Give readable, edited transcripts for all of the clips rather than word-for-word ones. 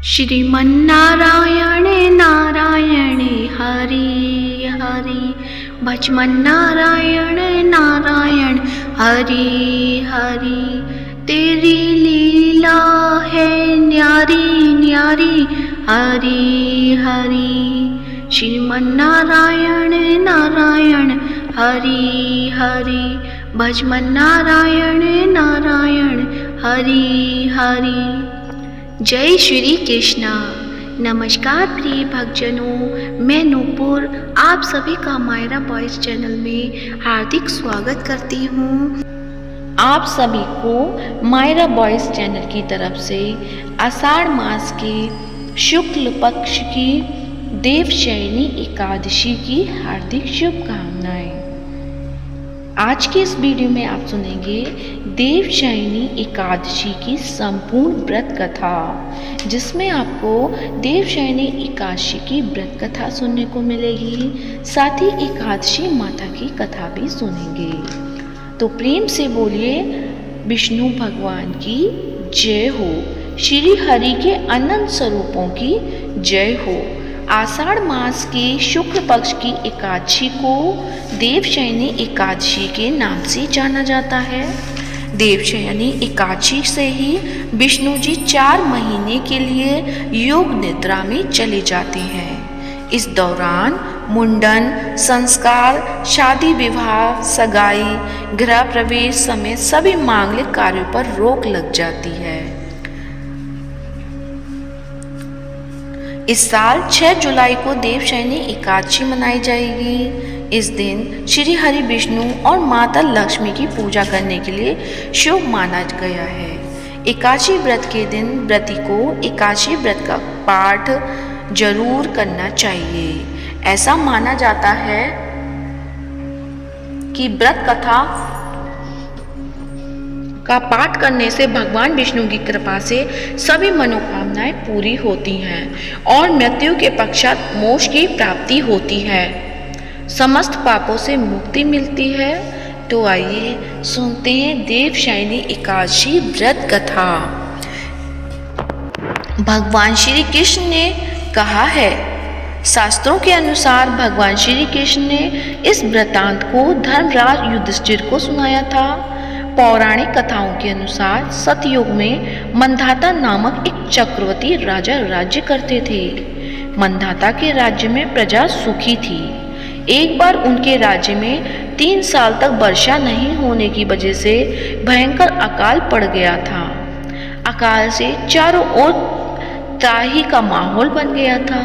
श्रीमन्नारायण नारायण हरि हरि, भजमन्नारायण नारायण हरि हरि। तेरी लीला है न्यारी न्यारी हरि हरि। श्रीमन्नारायण नारायण हरि हरि, भजमन्नारायण नारायण हरि हरि। जय श्री कृष्णा। नमस्कार प्रिय भक्तजनों, मैं नूपुर आप सभी का मायरा बॉयज चैनल में हार्दिक स्वागत करती हूँ। आप सभी को मायरा बॉयज चैनल की तरफ से आषाढ़ मास के शुक्ल पक्ष की देवशयनी एकादशी की हार्दिक शुभकामनाएं। आज के इस वीडियो में आप सुनेंगे देवशयनी एकादशी की संपूर्ण व्रत कथा, जिसमें आपको देवशयनी एकादशी की व्रत कथा सुनने को मिलेगी, साथ ही एकादशी माता की कथा भी सुनेंगे। तो प्रेम से बोलिए विष्णु भगवान की जय हो, श्री हरि के अनंत स्वरूपों की जय हो। आषाढ़ मास के शुक्ल पक्ष की एकादशी को देवशयनी एकादशी के नाम से जाना जाता है। देवशयनी एकादशी से ही विष्णु जी 4 महीने के लिए योग निद्रा में चले जाते हैं। इस दौरान मुंडन, संस्कार, शादी विवाह, सगाई, गृह प्रवेश समेत सभी मांगलिक कार्यों पर रोक लग जाती है। इस साल 6 जुलाई को देवशयनी एकादशी मनाई जाएगी। इस दिन श्री हरि विष्णु और माता लक्ष्मी की पूजा करने के लिए शुभ माना गया है। एकादशी व्रत के दिन व्रती को एकादशी व्रत का पाठ जरूर करना चाहिए। ऐसा माना जाता है कि व्रत कथा का पाठ करने से भगवान विष्णु की कृपा से सभी मनोकामनाएं पूरी होती हैं और मृत्यु के पश्चात मोक्ष की प्राप्ति होती है, समस्त पापों से मुक्ति मिलती है। तो आइए सुनते हैं देवशयनी एकादशी व्रत कथा। भगवान श्री कृष्ण ने कहा है, शास्त्रों के अनुसार भगवान श्री कृष्ण ने इस वृतांत को धर्मराज युधिष्ठिर को सुनाया था। पौराणिक कथाओं के अनुसार सतयुग में मंधाता नामक एक चक्रवर्ती राजा राज्य करते थे। मंधाता के राज्य में प्रजा सुखी थी। एक बार उनके राज्य में 3 साल तक वर्षा नहीं होने की वजह से भयंकर अकाल पड़ गया था। अकाल से चारों ओर त्राही का माहौल बन गया था।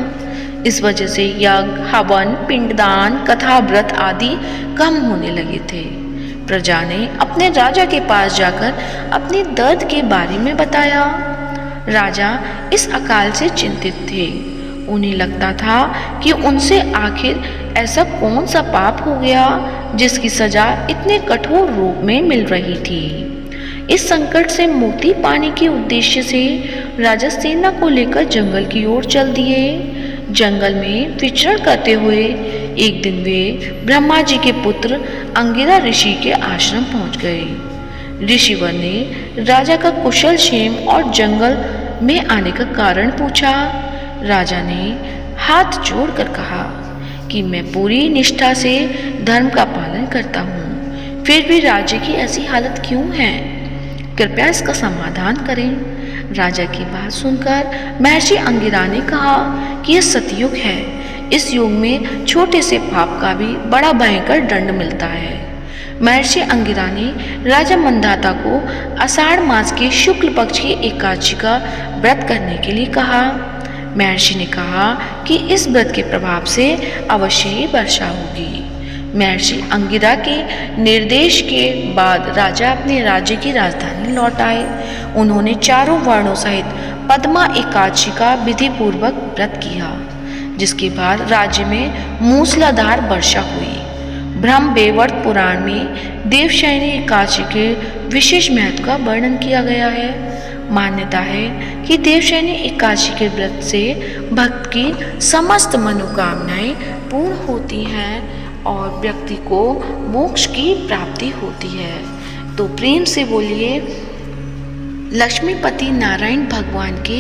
इस वजह से यज्ञ, हवन, पिंडदान, कथा, व्रत आदि कम होने लगे थे। प्रजा ने अपने राजा के पास जाकर अपने दर्द के बारे में बताया। राजा इस अकाल से चिंतित थे। उन्हें लगता था कि उनसे आखिर ऐसा कौन सा पाप हो गया जिसकी सजा इतने कठोर रूप में मिल रही थी। इस संकट से मुक्ति पाने के उद्देश्य से राजा सेना को लेकर जंगल की ओर चल दिए। जंगल में विचरण करते हुए एक दिन वे ब्रह्मा जी के पुत्र अंगिरा ऋषि के आश्रम पहुंच गए। ऋषिवर ने राजा का कुशल क्षेम और जंगल में आने का कारण पूछा। राजा ने हाथ जोड़कर कहा कि मैं पूरी निष्ठा से धर्म का पालन करता हूँ, फिर भी राज्य की ऐसी हालत क्यों है? कृपया इसका समाधान करें। राजा की बात सुनकर महर्षि अंगिरा ने कहा कि यह सतयुग है। इस युग में छोटे से पाप का भी बड़ा भयंकर दंड मिलता है। महर्षि अंगिरा ने राजा मंधाता को आषाढ़ मास के शुक्ल पक्ष की एकादशी का व्रत करने के लिए कहा। महर्षि ने कहा कि इस व्रत के प्रभाव से अवश्य ही वर्षा होगी। महर्षि अंगिरा के निर्देश के बाद राजा अपने राज्य की राजधानी लौट आए। उन्होंने चारों वर्णों सहित पद्मा एकादशी का विधि पूर्वक व्रत किया, जिसके बाद राज्य में मूसलाधार वर्षा हुई। ब्रह्मवैवर्त पुराण में देवशयनी एकादशी के विशेष महत्व का वर्णन किया गया है। मान्यता है कि देवशयनी एकादशी के व्रत से भक्त की समस्त मनोकामनाएं पूर्ण होती हैं और व्यक्ति को मोक्ष की प्राप्ति होती है। तो प्रेम से बोलिए लक्ष्मीपति नारायण भगवान के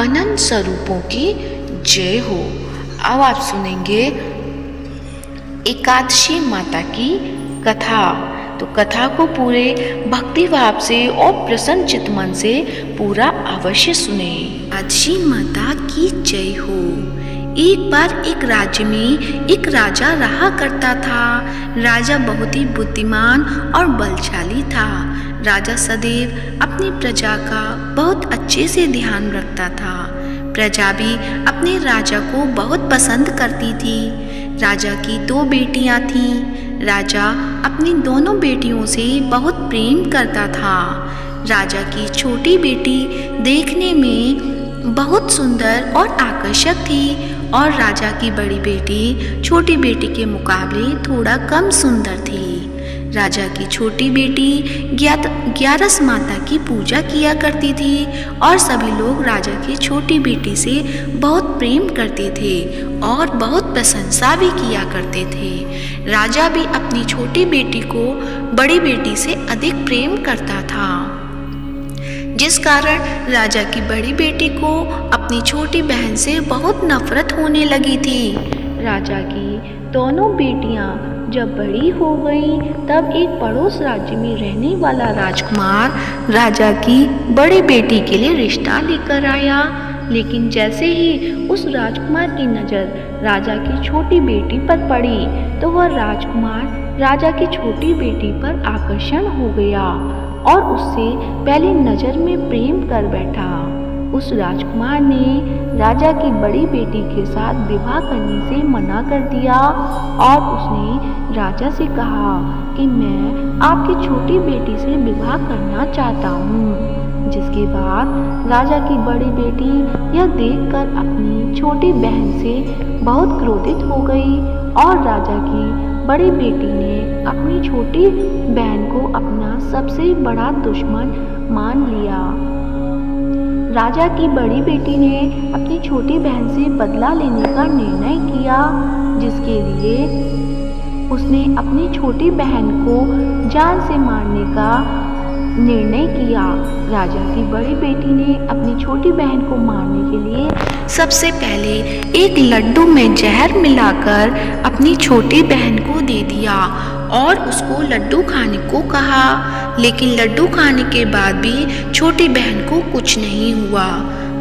अनंत स्वरूपों की जय हो। अब आप सुनेंगे एकादशी माता की कथा। तो कथा को पूरे भक्ति भाव से और प्रसन्न चित्त मन से पूरा अवश्य सुने। एकादशी माता की जय हो। एक बार एक राज्य में एक राजा रहा करता था। राजा बहुत ही बुद्धिमान और बलशाली था। राजा सदैव अपनी प्रजा का बहुत अच्छे से ध्यान रखता था। प्रजा भी अपने राजा को बहुत पसंद करती थी। राजा की 2 बेटियां थीं। राजा अपनी दोनों बेटियों से बहुत प्रेम करता था। राजा की छोटी बेटी देखने में बहुत सुंदर और आकर्षक थी और राजा की बड़ी बेटी छोटी बेटी के मुकाबले थोड़ा कम सुंदर थी। राजा की छोटी बेटी ग्यारस माता की पूजा किया करती थी और सभी लोग राजा की छोटी बेटी से बहुत प्रेम करते थे और बहुत प्रशंसा भी किया करते थे। राजा भी अपनी छोटी बेटी को बड़ी बेटी से अधिक प्रेम करता था, जिस कारण राजा की बड़ी बेटी को अपनी छोटी बहन से बहुत नफरत होने लगी थी। राजा की दोनों बेटियां जब बड़ी हो गई तब एक पड़ोस राज्य में रहने वाला राजकुमार राजा की बड़ी बेटी के लिए रिश्ता लेकर आया। लेकिन जैसे ही उस राजकुमार की नज़र राजा की छोटी बेटी पर पड़ी तो वह राजकुमार राजा की छोटी बेटी पर आकर्षण हो गया और उससे पहली नज़र में प्रेम कर बैठा। उस राजकुमार ने राजा की बड़ी बेटी के साथ विवाह करने से मना कर दिया और उसने राजा से कहा कि मैं आपकी छोटी बेटी से विवाह करना चाहता हूँ। जिसके बाद राजा की बड़ी बेटी यह देखकर अपनी छोटी बहन से बहुत क्रोधित हो गई और राजा की बड़ी बेटी ने अपनी छोटी बहन को अपना सबसे बड़ा दुश्मन मान लिया। राजा की बड़ी बेटी ने अपनी छोटी बहन से बदला लेने का निर्णय किया, जिसके लिए उसने अपनी छोटी बहन को जान से मारने का निर्णय किया। राजा की बड़ी बेटी ने अपनी छोटी बहन को मारने के लिए सबसे पहले एक लड्डू में जहर मिलाकर अपनी छोटी बहन को दे दिया और उसको लड्डू खाने को कहा। लेकिन लड्डू खाने के बाद भी छोटी बहन को कुछ नहीं हुआ।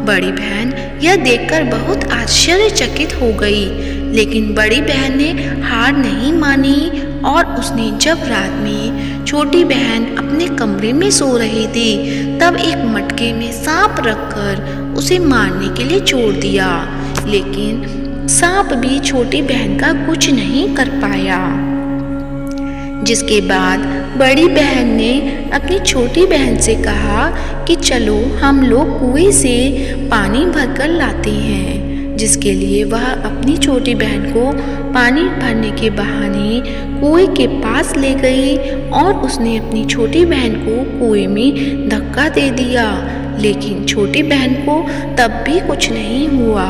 बड़ी बहन यह देखकर बहुत आश्चर्यचकित हो गई, लेकिन बड़ी बहन ने हार नहीं मानी और उसने जब रात में छोटी बहन अपने कमरे में सो रही थी तब एक मटके में सांप रखकर उसे मारने के लिए छोड़ दिया। लेकिन सांप भी छोटी बहन का कुछ नहीं कर पाया। जिसके बाद बड़ी बहन ने अपनी छोटी बहन से कहा कि चलो हम लोग कुएं से पानी भरकर लाते हैं। जिसके लिए वह अपनी छोटी बहन को पानी भरने के बहाने कुएं के पास ले गई और उसने अपनी छोटी बहन को कुएं में धक्का दे दिया। लेकिन छोटी बहन को तब भी कुछ नहीं हुआ,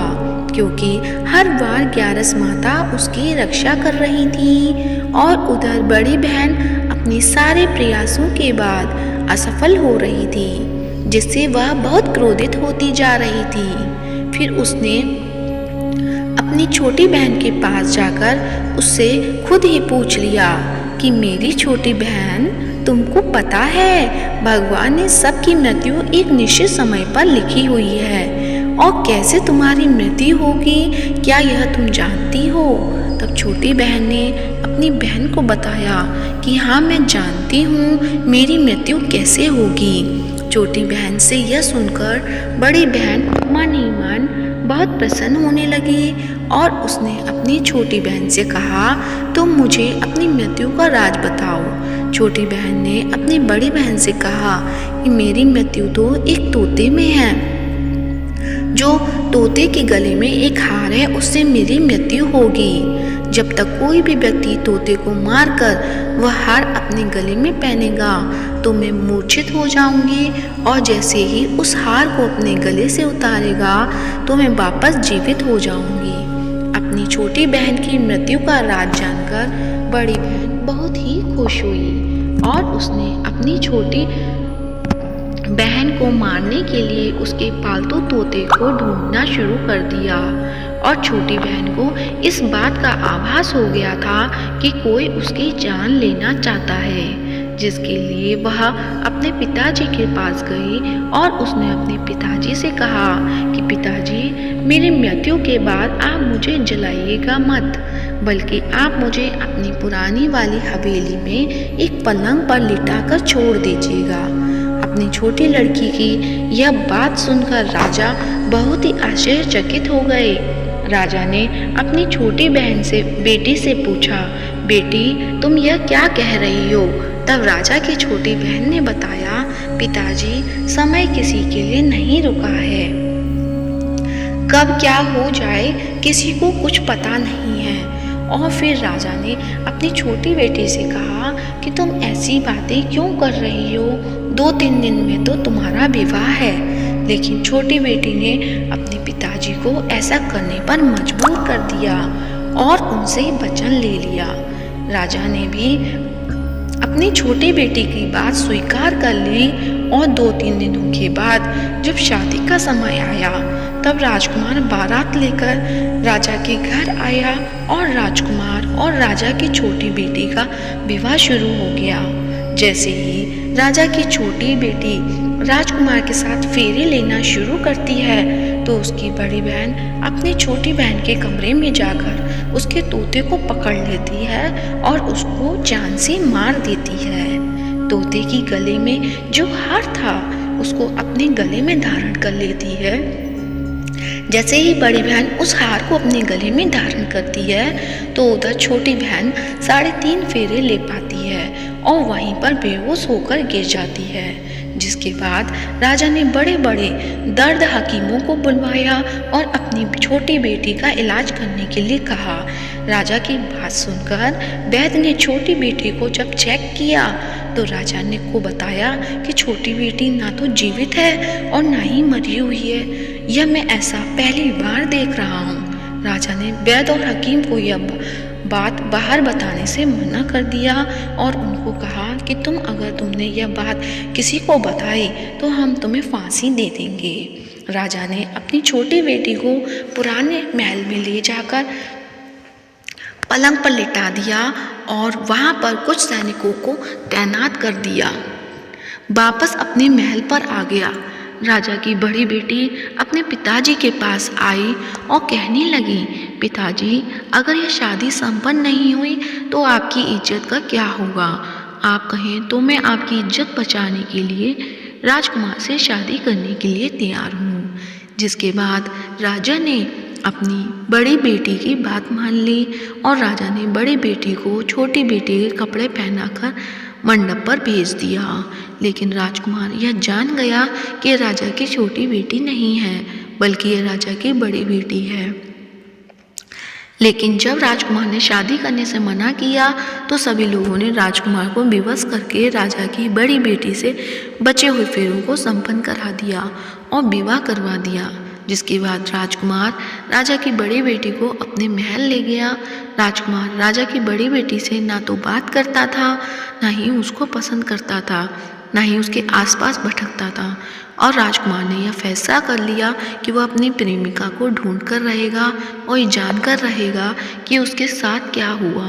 क्योंकि हर बार ग्यारस माता उसकी रक्षा कर रही थी और उधर बड़ी बहन अपने सारे प्रयासों के बाद असफल हो रही थी, जिससे वह बहुत क्रोधित होती जा रही थी। फिर उसने अपनी छोटी बहन के पास जाकर उससे खुद ही पूछ लिया कि मेरी छोटी बहन, तुमको पता है भगवान ने सबकी मृत्यु एक निश्चित समय पर लिखी हुई है और कैसे तुम्हारी मृत्यु होगी, क्या यह तुम जानती हो? तब छोटी बहन ने अपनी बहन को बताया कि हाँ, मैं जानती हूँ मेरी मृत्यु कैसे होगी। छोटी बहन से यह सुनकर बड़ी बहन मन ही मन बहुत प्रसन्न होने लगी और उसने अपनी छोटी बहन से कहा, तुम मुझे अपनी मृत्यु का राज बताओ। छोटी बहन ने अपनी बड़ी बहन से कहा कि मेरी मृत्यु तो एक तोते में है। जो तोते के गले में एक हार है, उससे मेरी मृत्यु होगी। जब तक कोई भी व्यक्ति तोते को मारकर वह हार अपने गले में पहनेगा तो मैं मूर्छित हो जाऊंगी और जैसे ही उस हार को अपने गले से उतारेगा तो मैं वापस जीवित हो जाऊंगी। अपनी छोटी बहन की मृत्यु का राज जानकर बड़ी बहन बहुत ही खुश हुई और उसने अपनी छोटी बहन को मारने के लिए उसके पालतू तोते को ढूंढना शुरू कर दिया और छोटी बहन को इस बात का आभास हो गया था कि कोई उसकी जान लेना चाहता है, जिसके लिए वह अपने पिताजी के पास गई और उसने अपने पिताजी से कहा कि पिताजी, मेरी मृत्यु के बाद आप मुझे जलाइएगा मत, बल्कि आप मुझे अपनी पुरानी वाली हवेली में एक पलंग पर लिटाकर छोड़ दीजिएगा। अपनी छोटी लड़की की यह बात सुनकर राजा बहुत ही आश्चर्यचकित हो गए। राजा ने अपनी छोटी बहन से बेटी से पूछा, बेटी, तुम यह क्या कह रही हो? तब राजा की छोटी बहन ने बताया, पिताजी, समय किसी के लिए नहीं रुका है, कब क्या हो जाए किसी को कुछ पता नहीं है। और फिर राजा ने अपनी छोटी बेटी से कहा कि तुम ऐसी बातें क्यों कर रही हो? 2-3 दिन में तो तुम्हारा विवाह है। लेकिन छोटी बेटी ने अपने पिताजी को ऐसा करने पर मजबूर कर दिया और उनसे वचन ले लिया। राजा ने भी अपनी छोटी बेटी की बात स्वीकार कर ली और 2-3 दिनों के बाद जब शादी का समय आया तब राजकुमार बारात लेकर राजा के घर आया और राजकुमार और राजा की छोटी बेटी का विवाह शुरू हो गया। जैसे ही राजा की छोटी बेटी राजकुमार के साथ फेरे लेना शुरू करती है तो उसकी बड़ी बहन अपनी छोटी बहन के कमरे में जाकर उसके तोते को पकड़ लेती है और उसको जान से मार देती है। तोते की गले में जो हार था उसको अपने गले में धारण कर लेती है। जैसे ही बड़ी बहन उस हार को अपने गले में धारण करती है तो उधर छोटी बहन 3.5 फेरे ले पाती है और वहीं पर बेहोश होकर गिर जाती है। जिसके बाद राजा ने बड़े बड़े दर्द हकीमों को बुलवाया और अपनी छोटी बेटी का इलाज करने के लिए कहा। राजा की बात सुनकर वैद्य ने छोटी बेटी को जब चेक किया तो राजा ने को बताया कि छोटी बेटी ना तो जीवित है और ना ही मरी हुई है। यह मैं ऐसा पहली बार देख रहा हूँ। राजा ने वैद्य और हकीम को यह बात बाहर बताने से मना कर दिया और उनको कहा कि तुमने यह बात किसी को बताई तो हम तुम्हें फांसी दे देंगे। राजा ने अपनी छोटी बेटी को पुराने महल में ले जाकर पलंग पर लिटा दिया और वहाँ पर कुछ सैनिकों को तैनात कर दिया। वापस अपने महल पर आ गया। राजा की बड़ी बेटी अपने पिताजी के पास आई और कहने लगी, पिताजी, अगर यह शादी संपन्न नहीं हुई तो आपकी इज्जत का क्या होगा? आप कहें तो मैं आपकी इज्जत बचाने के लिए राजकुमार से शादी करने के लिए तैयार हूँ। जिसके बाद राजा ने अपनी बड़ी बेटी की बात मान ली और राजा ने बड़ी बेटी को छोटी बेटी के कपड़े पहनाकर मंडप पर भेज दिया। लेकिन राजकुमार यह जान गया कि राजा की छोटी बेटी नहीं है बल्कि यह राजा की बड़ी बेटी है। लेकिन जब राजकुमार ने शादी करने से मना किया तो सभी लोगों ने राजकुमार को विवश करके राजा की बड़ी बेटी से बचे हुए फेरों को संपन्न करा दिया और विवाह करवा दिया। जिसके बाद राजकुमार राजा की बड़ी बेटी को अपने महल ले गया। राजकुमार राजा की बड़ी बेटी से ना तो बात करता था, ना ही उसको पसंद करता था, ना ही उसके आसपास भटकता था और राजकुमार ने यह फैसला कर लिया कि वह अपनी प्रेमिका को ढूंढ कर रहेगा और ये जानकर रहेगा कि उसके साथ क्या हुआ।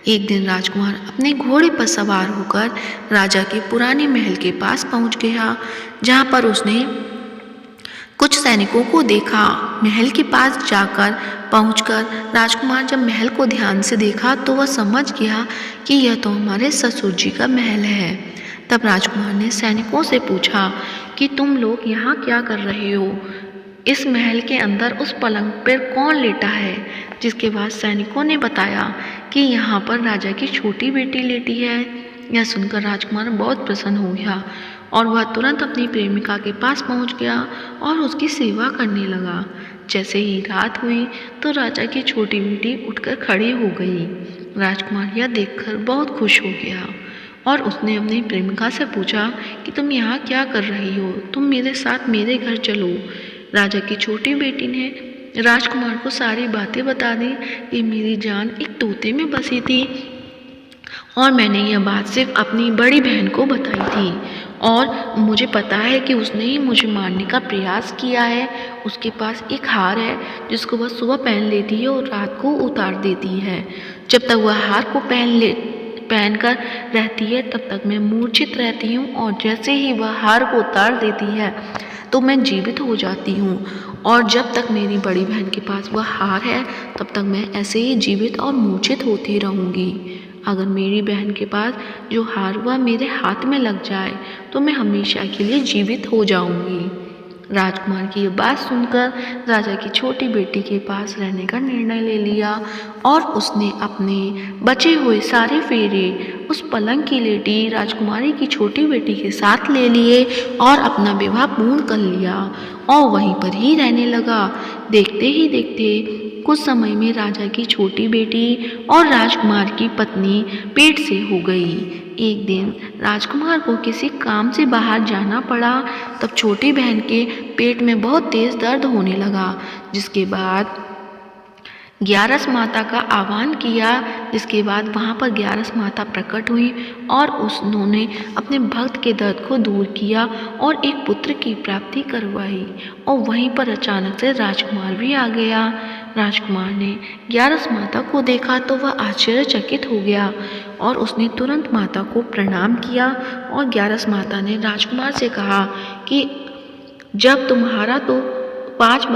एक दिन राजकुमार अपने घोड़े पर सवार होकर राजा के पुराने महल के पास पहुंच गया, जहां पर उसने कुछ सैनिकों को देखा। महल के पास जाकर पहुंचकर राजकुमार जब महल को ध्यान से देखा तो वह समझ गया कि यह तो हमारे ससुर जी का महल है। तब राजकुमार ने सैनिकों से पूछा कि तुम लोग यहाँ क्या कर रहे हो? इस महल के अंदर उस पलंग पर कौन लेटा है? जिसके बाद सैनिकों ने बताया कि यहाँ पर राजा की छोटी बेटी लेटी है। यह सुनकर राजकुमार बहुत प्रसन्न हो गया और वह तुरंत अपनी प्रेमिका के पास पहुंच गया और उसकी सेवा करने लगा। जैसे ही रात हुई तो राजा की छोटी बेटी उठकर खड़ी हो गई। राजकुमार यह देखकर बहुत खुश हो गया और उसने अपनी प्रेमिका से पूछा कि तुम यहाँ क्या कर रही हो? तुम मेरे साथ मेरे घर चलो। राजा की छोटी बेटी ने राजकुमार को सारी बातें बता दी कि मेरी जान एक तोते में बसी थी और मैंने यह बात सिर्फ अपनी बड़ी बहन को बताई थी और मुझे पता है कि उसने ही मुझे मारने का प्रयास किया है। उसके पास एक हार है जिसको वह सुबह पहन लेती है और रात को उतार देती है। जब तक वह हार को पहनकर रहती है तब तक मैं मूर्छित रहती हूँ, और जैसे ही वह हार को उतार देती है तो मैं जीवित हो जाती हूँ। और जब तक मेरी बड़ी बहन के पास वह हार है तब तक मैं ऐसे ही जीवित और मूर्छित होती रहूँगी। अगर मेरी बहन के पास जो हार वह मेरे हाथ में लग जाए तो मैं हमेशा के लिए जीवित हो जाऊँगी। राजकुमार की ये बात सुनकर राजा की छोटी बेटी के पास रहने का निर्णय ले लिया, और उसने अपने बचे हुए सारे फेरे उस पलंग की लेटी राजकुमारी की छोटी बेटी के साथ ले लिए और अपना विवाह पूर्ण कर लिया और वहीं पर ही रहने लगा। देखते ही देखते कुछ समय में राजा की छोटी बेटी और राजकुमार की पत्नी पेट से हो गई। एक दिन राजकुमार को किसी काम से बाहर जाना पड़ा। तब छोटी बहन के पेट में बहुत तेज दर्द होने लगा, जिसके बाद ग्यारस माता का आह्वान किया। जिसके बाद वहाँ पर ग्यारस माता प्रकट हुई और उन्होंने अपने भक्त के दर्द को दूर किया और एक पुत्र की प्राप्ति करवाई। और वहीं पर अचानक से राजकुमार भी आ गया। राजकुमार ने ग्यारस माता को देखा तो वह आश्चर्यचकित हो गया और उसने तुरंत माता को प्रणाम किया। और ग्यारस माता ने राजकुमार से कहा कि जब तुम्हारा तो 5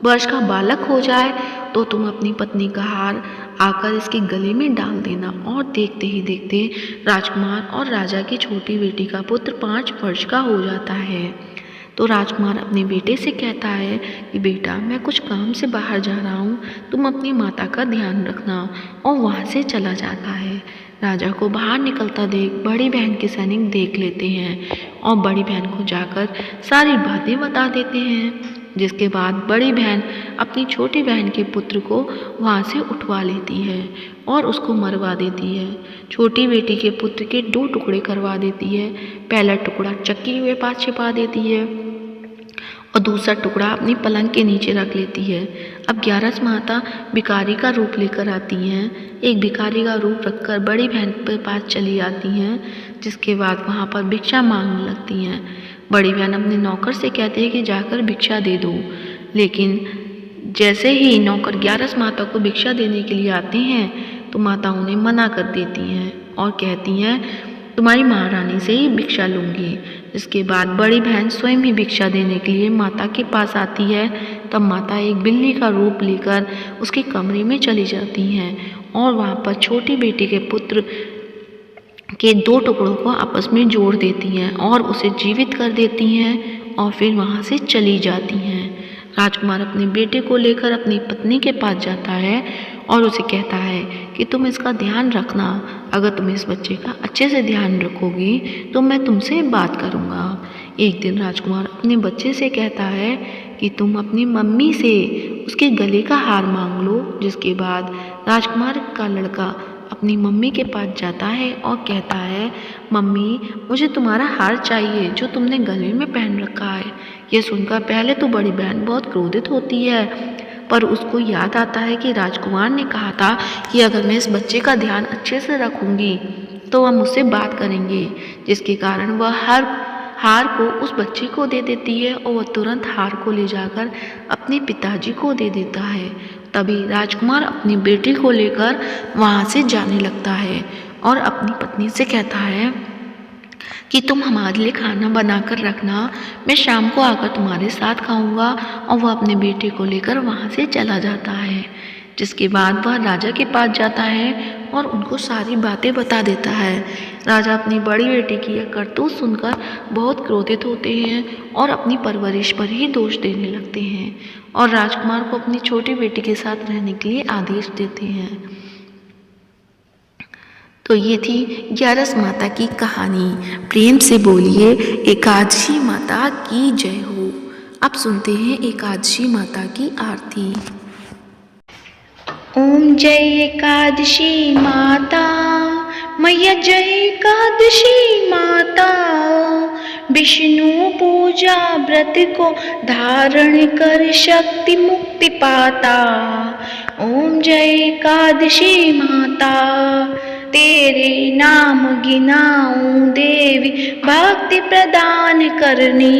वर्ष का बालक हो जाए तो तुम अपनी पत्नी का हार आकर इसके गले में डाल देना। और देखते ही देखते राजकुमार और राजा की छोटी बेटी का पुत्र 5 वर्ष का हो जाता है। तो राजकुमार अपने बेटे से कहता है कि बेटा, मैं कुछ काम से बाहर जा रहा हूँ, तुम अपनी माता का ध्यान रखना। और वहाँ से चला जाता है। राजा को बाहर निकलता देख बड़ी बहन के सैनिक देख लेते हैं और बड़ी बहन को जाकर सारी बातें बता देते हैं। जिसके बाद बड़ी बहन अपनी छोटी बहन के पुत्र को वहाँ से उठवा लेती है और उसको मरवा देती है। छोटी बेटी के पुत्र के 2 टुकड़े करवा देती है। पहला टुकड़ा चक्की के पास छिपा देती है और दूसरा टुकड़ा अपनी पलंग के नीचे रख लेती है। अब ग्यारस माता भिखारी का रूप लेकर आती हैं। एक भिखारी का रूप रखकर बड़ी बहन के पास चली आती हैं। जिसके बाद वहाँ पर भिक्षा मांगने लगती हैं। बड़ी बहन अपने नौकर से कहती है कि जाकर भिक्षा दे दो, लेकिन जैसे ही नौकर ग्यारस माता को भिक्षा देने के लिए आते हैं तो माता उन्हें मना कर देती हैं और कहती हैं तुम्हारी महारानी से ही भिक्षा लूँगी। इसके बाद बड़ी बहन स्वयं ही भिक्षा देने के लिए माता के पास आती है। तब माता एक बिल्ली का रूप लेकर उसके कमरे में चली जाती हैं और वहाँ पर छोटी बेटी के पुत्र के 2 टुकड़ों को आपस में जोड़ देती हैं और उसे जीवित कर देती हैं और फिर वहाँ से चली जाती हैं। राजकुमार अपने बेटे को लेकर अपनी पत्नी के पास जाता है और उसे कहता है कि तुम इसका ध्यान रखना। अगर तुम इस बच्चे का अच्छे से ध्यान रखोगी तो मैं तुमसे बात करूँगा। एक दिन राजकुमार अपने बच्चे से कहता है कि तुम अपनी मम्मी से उसके गले का हार मांग लो। जिसके बाद राजकुमार का लड़का अपनी मम्मी के पास जाता है और कहता है मम्मी, मुझे तुम्हारा हार चाहिए जो तुमने गले में पहन रखा है। ये सुनकर पहले तो बड़ी बहन बहुत क्रोधित होती है, पर उसको याद आता है कि राजकुमार ने कहा था कि अगर मैं इस बच्चे का ध्यान अच्छे से रखूँगी तो वह मुझसे बात करेंगे। जिसके कारण वह हार को उस बच्चे को दे देती है और वह तुरंत हार को ले जाकर अपने पिताजी को दे देता है। तभी राजकुमार अपनी बेटी को लेकर वहाँ से जाने लगता है और अपनी पत्नी से कहता है कि तुम हमारे लिए खाना बना कर रखना, मैं शाम को आकर तुम्हारे साथ खाऊंगा। और वह अपने बेटे को लेकर वहाँ से चला जाता है। जिसके बाद वह राजा के पास जाता है और उनको सारी बातें बता देता है। राजा अपनी बड़ी बेटी की यह करतूत सुनकर बहुत क्रोधित होते हैं और अपनी परवरिश पर ही दोष देने लगते हैं और राजकुमार को अपनी छोटी बेटी के साथ रहने के लिए आदेश देते हैं। तो ये थी ग्यारस माता की कहानी। प्रेम से बोलिए एकादशी माता की जय हो। अब सुनते हैं एकादशी माता की आरती। ओम जय एकादशी माता, मैया जय एकादशी माता। विष्णु पूजा व्रत को धारण कर शक्ति मुक्ति पाता। ओम जय एकादशी माता। तेरे नाम गिनाऊं देवी भक्ति प्रदान करनी।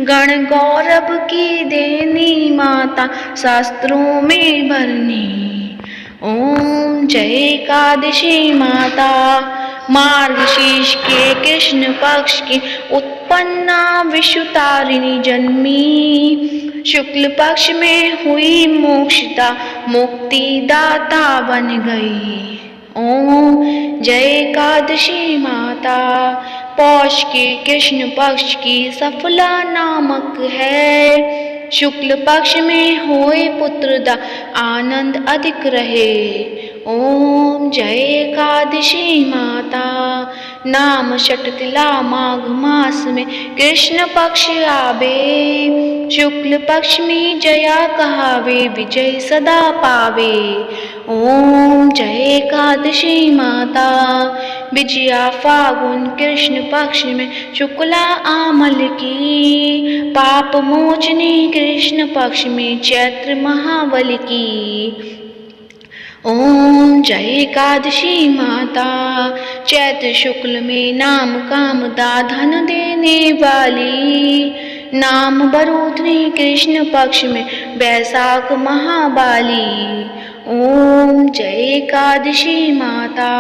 गण गौरव की देनी माता शास्त्रों में भरनी। ओम जय एकादशी माता मार्गशीर्ष के कृष्ण पक्ष की उत्पन्ना विश्वतारिणी जन्मी। शुक्ल पक्ष में हुई मोक्षता मुक्ति दाता बन गई। ओम जय एकादशी माता पौष के कृष्ण पक्ष की सफला नामक है। शुक्ल पक्ष में होए पुत्रदा आनंद अधिक रहे। ओम जय एकादशी माता नाम षटतिला माघ मास में कृष्ण पक्ष आवे। शुक्ल पक्ष में जया कहावे विजय सदा पावे। ओम जय एकादशी माता विजया फागुन कृष्ण पक्ष में शुक्ला आमल की। पाप मोचनी कृष्ण पक्ष में चैत्र महाबल की। ओम जय एकादशी माता चैत्र शुक्ल में नाम कामदा धन देने वाली। नाम बरूधनी कृष्ण पक्ष में बैसाख महाबाली। ओम जय एकादशी माता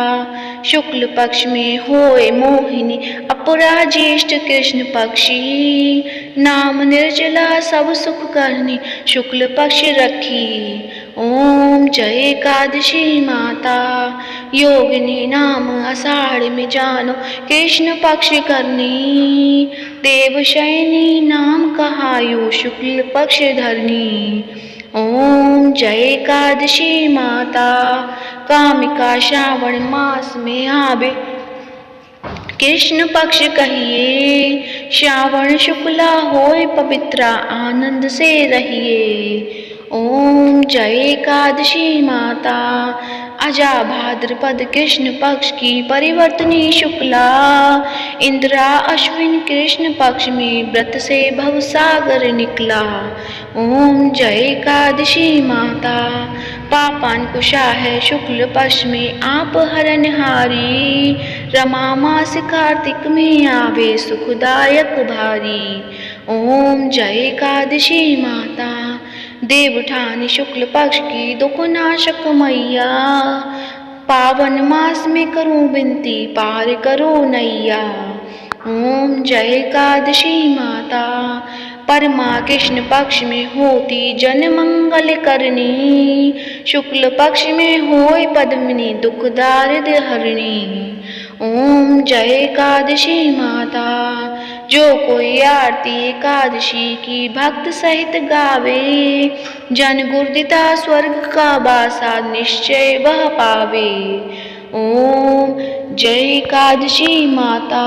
शुक्ल पक्ष में होए मोहिनी अपरा ज्येष्ठ कृष्ण पक्षी। नाम निर्जला सब सुख करनी शुक्ल पक्ष रखी। ओम जय एकादशी माता योगिनी नाम आषाढ़ में जानो कृष्ण पक्ष करनी। देवशयनी नाम कहायो शुक्ल पक्ष धरनी। ओम जय एकादशी माता कामिका श्रावण मास में आवे कृष्ण पक्ष कहिए। श्रावण शुक्ला होए पवित्रा आनंद से रहिए। ओम जय एकादशी माता अजा भाद्रपद कृष्ण पक्ष की परिवर्तनी शुक्ला। इंद्रा अश्विन कृष्ण पक्ष में व्रत से भवसागर निकला। ओम जय एकादशी माता पापांकुशा है शुक्ल पक्ष में आप हरनहारी। रमा मास कार्तिक में आवे सुखदायक भारी। ओम जय एकादशी माता देवठानी शुक्ल पक्ष की दुखनाशक मैया। पावन मास में करूं विनती पार करो नैया। ओम जय एकादशी माता परमा कृष्ण पक्ष में होती जन मंगल करनी। शुक्ल पक्ष में होए पद्मिनी दुख दारिद्र हरणी। ओम जय एकादशी माता जो कोई आरती एकादशी की भक्त सहित गावे। जन गुरुदिता स्वर्ग का वासा निश्चय वह पावे। ओम जय एकादशी माता।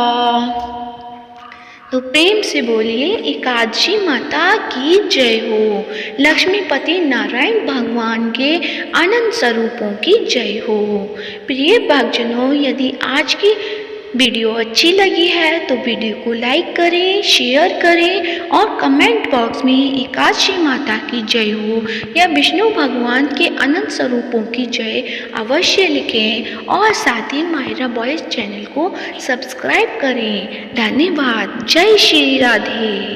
तो प्रेम से बोलिए एकादशी माता की जय हो। लक्ष्मीपति नारायण भगवान के अनंत स्वरूपों की जय हो। प्रिय भक्तजनों, यदि आज की वीडियो अच्छी लगी है तो वीडियो को लाइक करें, शेयर करें और कमेंट बॉक्स में एकादशी माता की जय हो या विष्णु भगवान के अनंत स्वरूपों की जय अवश्य लिखें और साथ ही मायरा बॉयज चैनल को सब्सक्राइब करें। धन्यवाद। जय श्री राधे।